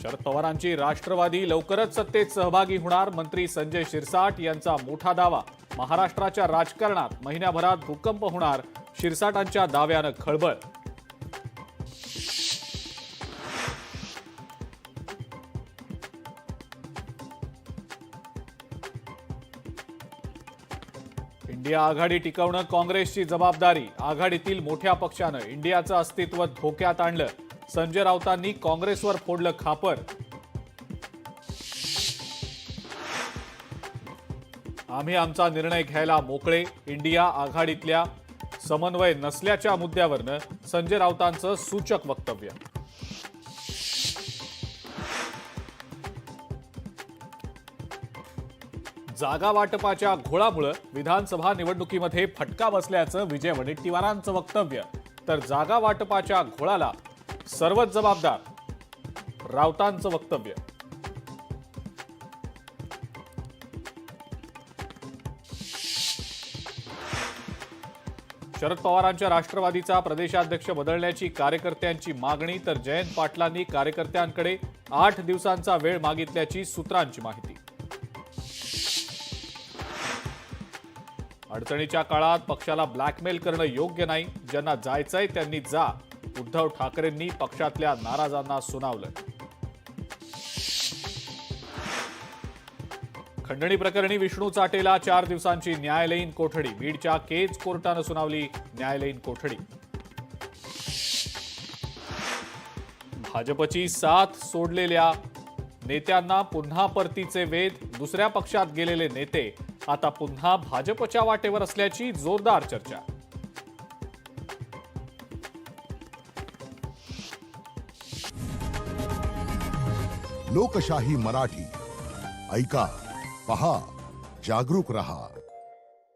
शरद पवारांची राष्ट्रवादी लवकरच सत्तेत सहभागी होणार. मंत्री संजय शिरसाट यांचा मोठा दावा. महाराष्ट्राच्या राजकारणात महिन्याभरात भूकंप होणार. शिरसाटांच्या दाव्यानं खळबळ. इंडिया आघाडी टिकवणं काँग्रेसची जबाबदारी. आघाडीतील मोठ्या पक्षानं इंडियाचं अस्तित्व धोक्यात आणलं. संजय राऊतांनी काँग्रेसवर फोडलं खापर. आम्ही आमचा निर्णय घ्यायला मोकळे. इंडिया आघाडीतल्या समन्वय नसल्याच्या मुद्द्यावरनं संजय राऊतांचं सूचक वक्तव्य. जागा वाटपाच्या घोळामुळे विधानसभा निवडणुकीमध्ये फटका बसल्याचं विजय वडेट्टीवारांचं वक्तव्य. तर जागा वाटपाच्या घोळाला सर्वच जबाबदार, राऊतांचं वक्तव्य. शरद पवारांच्या राष्ट्रवादीचा प्रदेशाध्यक्ष बदलण्याची कार्यकर्त्यांची मागणी. तर जयंत पाटलांनी कार्यकर्त्यांकडे 8 दिवसांचा वेळ मागितल्याची सूत्रांची माहिती. अडचणीच्या काळात पक्षाला ब्लॅकमेल करणं योग्य नाही. ज्यांना जायचंय त्यांनी जा. उद्धव ठाकरेंनी पक्षातल्या नाराजांना सुनावलं. खंडणी प्रकरणी विष्णू चाटेला 4 दिवसांची न्यायालयीन कोठडी. बीडच्या केज कोर्टानं सुनावली न्यायालयीन कोठडी. भाजपची साथ सोडलेल्या नेत्यांना पुन्हा परतीचे वेध. दुसऱ्या पक्षात गेलेले नेते आता पुन्हा भाजपच्या वाटेवर असल्याची जोरदार चर्चा. लोकशाही मराठी ऐका, पहा, जागरूक रहा.